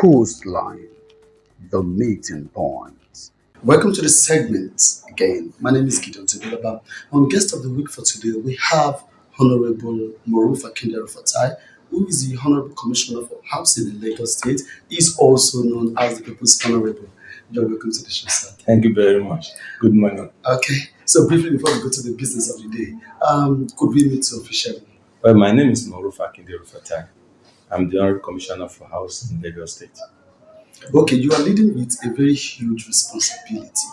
Coastline, the meeting point. Welcome to the segment again. My name is Gideon Tobiloba. On guest of the week for today, we have Honorable Moruf Akinderu-Fatai, who is the Honorable Commissioner for Housing in Lagos State. He is also known as the People's Honorable. You're welcome to the show, sir. Thank you very much. Good morning. Okay, so briefly before we go to the business of the day, could we meet you officially? Well, my name is Moruf Akinderu-Fatai. I'm the Honorable Commissioner for Housing in Lagos State. Okay, you are leading with a very huge responsibility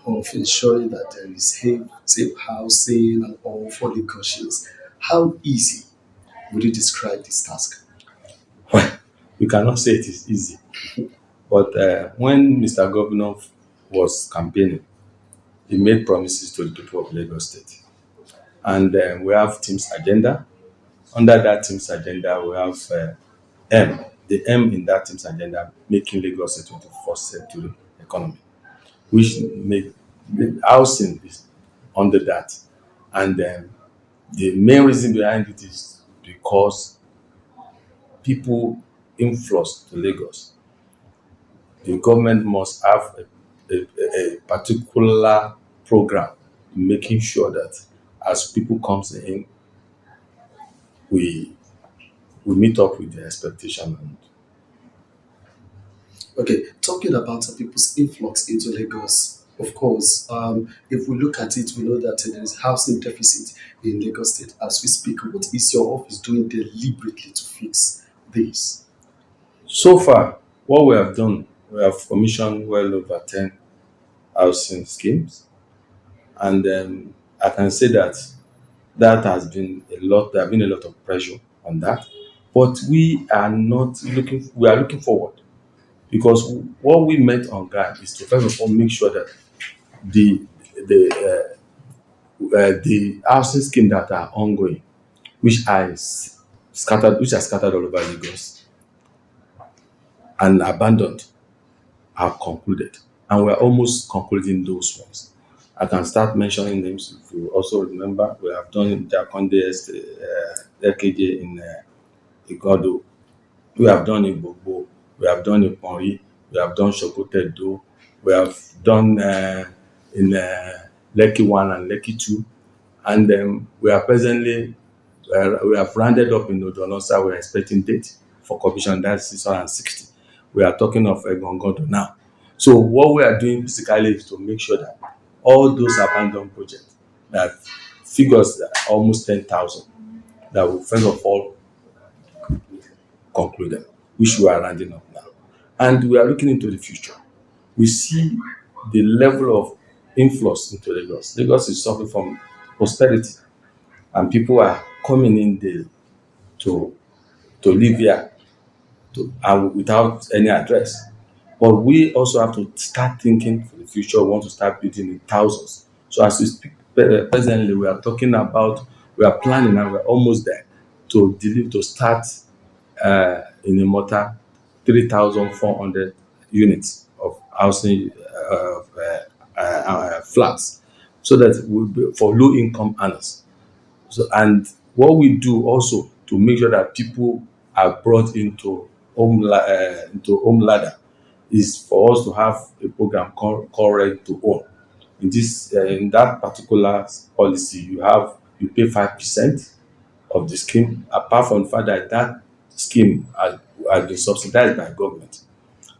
of ensuring that there is safe housing and all for Lagosians. How easy would you describe this task? Well, we cannot say it is easy, but when Mr. Governor was campaigning, he made promises to the people of Lagos State. And we have team's agenda. Under that team's agenda, we have M. The M in that team's agenda, making Lagos a 21st century economy, which make housing is under that. And the main reason behind it is because people influx to Lagos. The government must have a particular program making sure that as people comes in, we meet up with the expectation. And Okay, talking about people's influx into Lagos, of course, if we look at it, we know that there is housing deficit in Lagos State as we speak. What is your office doing deliberately to fix this? so far, what we have done, we have commissioned well over 10 housing schemes, and I can say that has been a lot. There have been a lot of pressure on that, but we are not looking. We are looking forward because what we meant on ground is to first of all make sure that the the the housing scheme that are ongoing, which are scattered all over Lagos and abandoned, are concluded, and we are almost concluding those ones. I can start mentioning names if you also remember. We have done in Jakonde, LKJ in Igodo. We have done in Bobo. We have done in Pori. We have done Shokotedo. We have done in Lekki 1 and Lekki 2. And we are presently, we have rounded up in Odonosa. We are expecting date for commission. That's 660. We are talking of Egongodo now. So what we are doing basically is to make sure that all those abandoned projects that figures almost 10,000 that will first of all conclude them, which we are rounding up now. And we are looking into the future. We see the level of influx into Lagos. Lagos is suffering from prosperity, and people are coming in there to live here and without any address. But we also have to start thinking for the future. We want to start building in thousands. So as we speak presently, we are talking about, we are planning and we're almost there to deliver, to start in a mortar 3,400 units of housing flats, so that will be for low income earners. So, and what we do also to make sure that people are brought into home ladder is for us to have a program called Rent to Own. In that particular policy, you pay 5% of the scheme. Apart from the fact that scheme has been subsidized by government,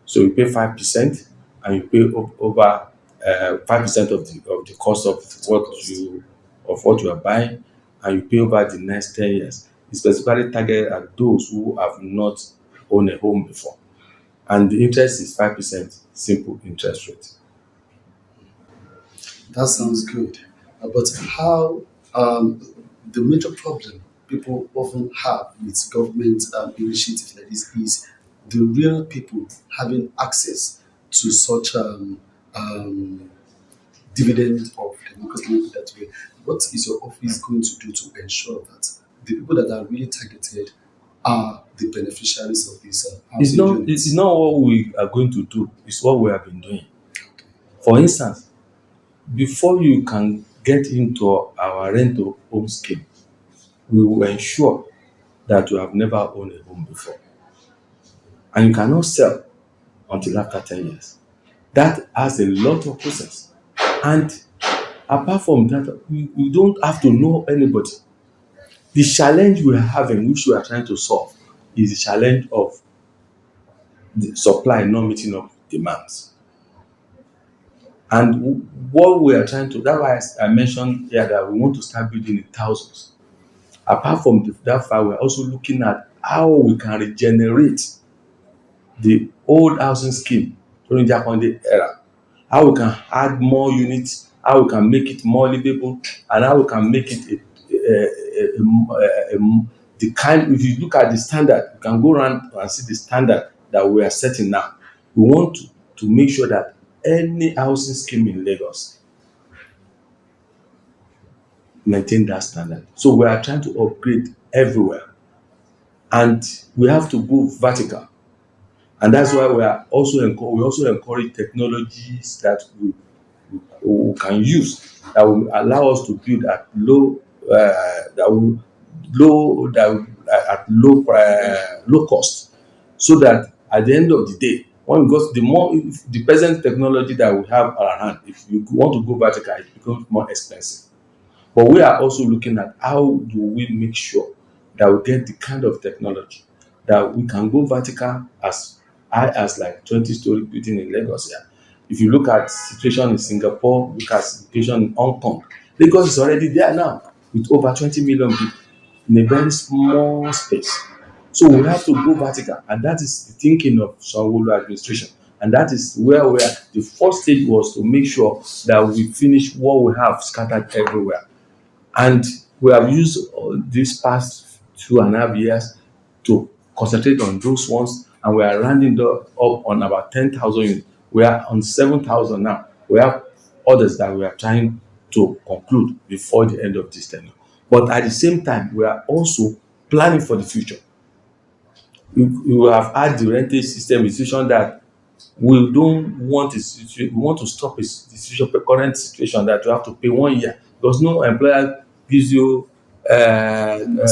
so you pay 5% and you pay over 5% of the cost of what you are buying, and you pay over the next 10 years. It's specifically targeted at those who have not owned a home before, and the interest is 5% simple interest rate. That sounds good. But how the major problem people often have with government initiatives like this is the real people having access to such dividend of democracy that way. What is your office going to do to ensure that the people that are really targeted are the beneficiaries of this It's housing not units? it's not what we are going to do, it's what we have been doing. For instance, before you can get into our rental home scheme, we will ensure that you have never owned a home before, and you cannot sell until after 10 years. That has a lot of process. And apart from that, we don't have to know anybody. The challenge we are having, which we are trying to solve, is the challenge of the supply not meeting up demands. And what we are trying to, that's why I mentioned here that we want to start building in thousands. Apart from that fact, we're also looking at how we can regenerate the old housing scheme during the Akonde era, how we can add more units, how we can make it more livable, and how we can make it the kind. If you look at the standard, you can go around and see the standard that we are setting now. We want to make sure that any housing scheme in Lagos maintain that standard. So we are trying to upgrade everywhere, and we have to go vertical. And that's why we also encourage technologies that we can use that will allow us to build at low cost, so that at the end of the day, when because the more if the present technology that we have at our hand, if you want to go vertical, it becomes more expensive. But we are also looking at how do we make sure that we get the kind of technology that we can go vertical as high as like 20-story building in Lagos here. If you look at situation in Singapore, look at situation in Hong Kong, Lagos is already there now with over 20 million people in a very small space. So we have to go vertical, and that is the thinking of Sanwo-Olu administration. And that is where we are. The first stage was to make sure that we finish what we have scattered everywhere. And we have used these past 2.5 years to concentrate on those ones, and we are rounding up on about 10,000 units. We are on 7,000 now. We have others that we are trying to conclude before the end of this tenure. But at the same time, we are also planning for the future. We have had the rentage system institution that we don't want we want to stop the situation, the current situation that you have to pay 1 year because no employer gives you annual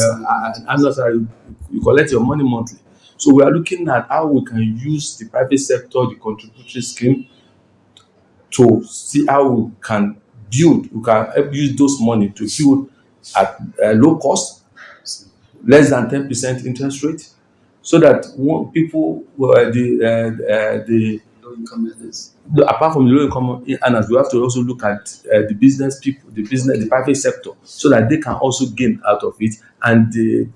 salary. You collect your money monthly. So we are looking at how we can use the private sector, the contributory scheme, to see how we can help use those money to build at low cost, less than 10% interest rate, so that one people the Low income earners. apart from the low income earners, we have to also look at the business people, the Okay. private sector, so that they can also gain out of it, and the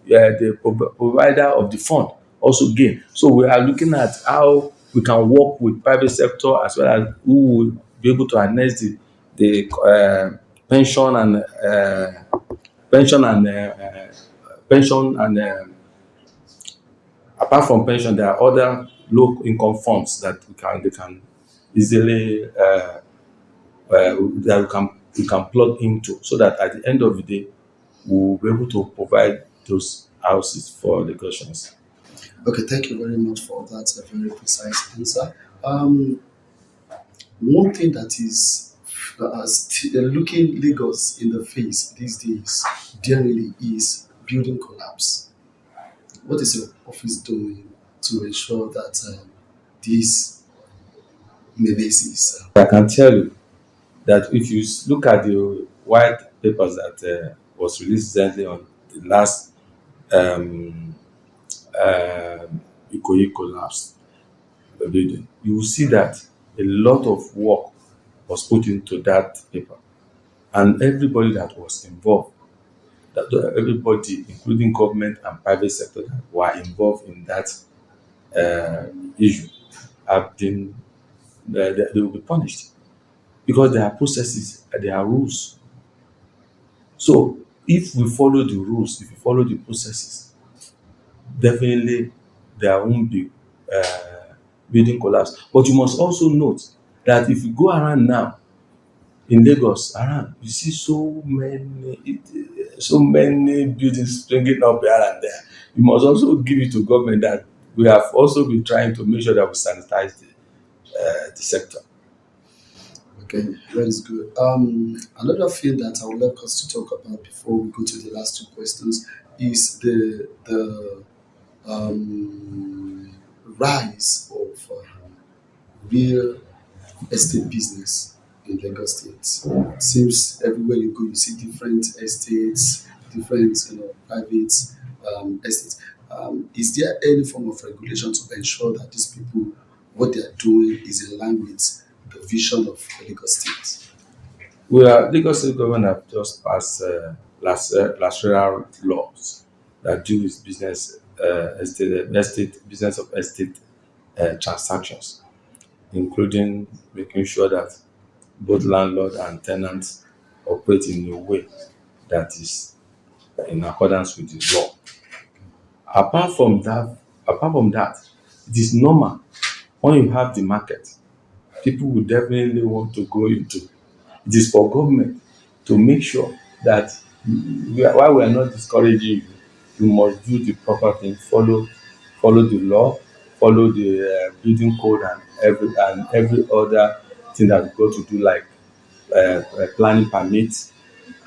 provider of the fund also gain. So we are looking at how we can work with private sector as well as who will be able to harness the pension and pension and pension and apart from pension, there are other low income funds that they can easily that we can plug into, so that at the end of the day we'll be able to provide those houses for the Goshen's. Okay, thank you very much for that very precise answer. Um, One thing that is looking Lagos in the face these days generally is building collapse. What is your office doing to ensure that these menaces? I can tell you that if you look at the white papers that was released recently on the last um, Ikoyi collapse building, you will see that a lot of work was put into that paper, and everybody that was involved, that everybody, including government and private sector, that were involved in that uh, issue, have been they will be punished because there are processes, there are rules. So if we follow the rules, if we follow the processes, definitely there won't be building collapse. But you must also note that if you go around now in Lagos around, you see so many buildings springing up here and there. You must also give it to government that we have also been trying to make sure that we sanitize the sector. Okay, that is good. Another thing that I would like us to talk about before we go to the last two questions is the rise of real estate business in Lagos State. It seems everywhere you go, you see different estates, different private estates. Is there any form of regulation to ensure that these people, what they are doing, is in line with the vision of Lagos State? We are Lagos State government have just passed lateral laws that deal with business estate business of estate transactions, including making sure that both landlord and tenants operate in a way that is in accordance with the law. Apart from that, it is normal when you have the market, people will definitely want to go into. It is for government to make sure that while we are not discouraging you, you must do the proper thing, follow the law, follow the building code and every other thing that we got to do like planning permits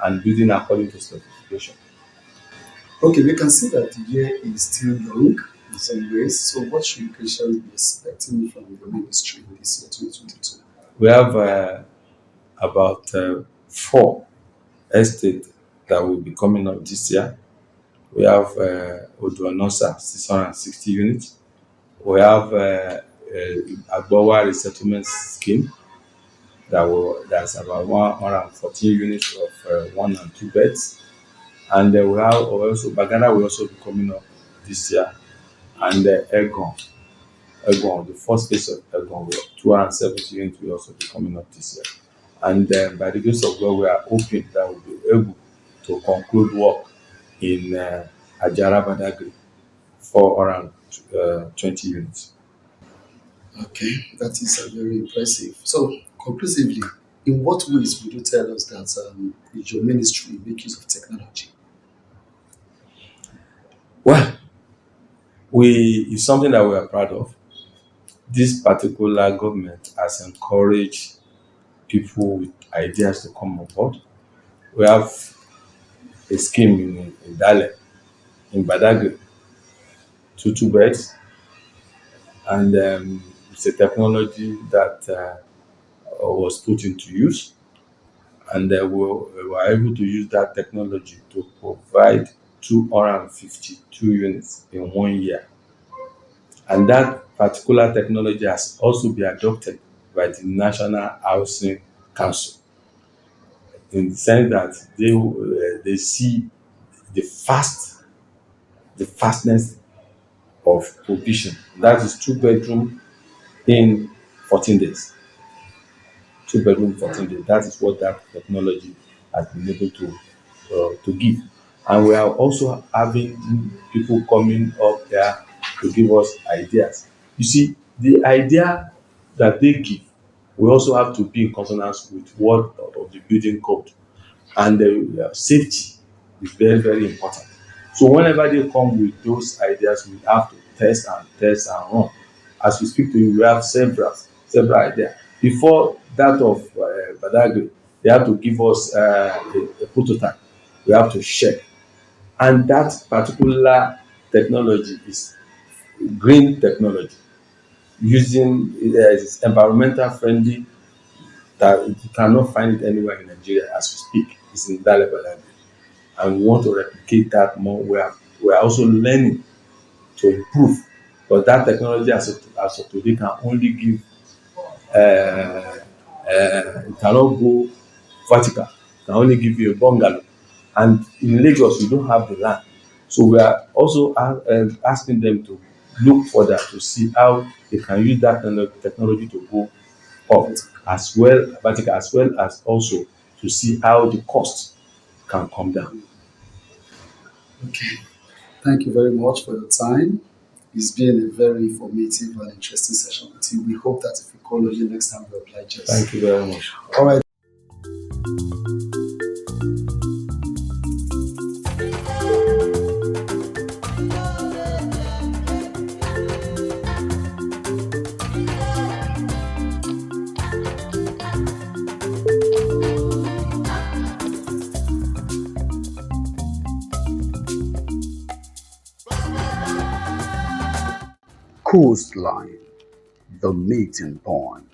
and building according to specification. Okay, we can see that the year is still young in some ways. So, what should Christians be expecting from the ministry in this year, 2022? We have about four estates that will be coming up this year. We have Oduanosa, 660 units. We have Agbowa resettlement scheme that's about 114 units of one and two beds. And we have also Bagana will also be coming up this year. And Egon, the first phase of Egon, 270 units will also be coming up this year. And by the grace of God, we are hoping that we'll be able to conclude work in Ajara Badagry for around 20 units. Okay, that is very impressive. So, conclusively, in what ways would you tell us that your ministry make use of technology? Well, we it's something that we are proud of. This particular government has encouraged people with ideas to come on board. We have a scheme in Dale, in Badagry, two beds, and it's a technology that was put into use, and we were able to use that technology to provide 252 units in 1 year. And that particular technology has also been adopted by the National Housing Council in the sense that they see the fastness of provision. That is two-bedroom in 14 days. Two-bedroom 14 days. That is what that technology has been able to give. And we are also having people coming up there to give us ideas. You see, the idea that they give, we also have to be in consonance with what of the building code, and the safety is very very important. So whenever they come with those ideas, we have to test and run. As we speak to you, we have several ideas. Before that of Badagry, they have to give us a prototype. We have to check, and that particular technology is green technology, using it's environmental friendly, that you cannot find it anywhere in Nigeria as we speak. It's in Dale Badagry, and we want to replicate that more. We are also learning to improve, but that technology as of today can only give it cannot go vertical, it can only give you a bungalow, and in Lagos we don't have the land. So we are also asking them to look further to see how they can use that technology to go up as well, vertical, as well as also to see how the cost can come down. Okay, thank you very much for your time. It's been a very informative and interesting session with you. We hope that if we call on you next time, we'll oblige Thank us. you very much. All right. Coastline the meeting point.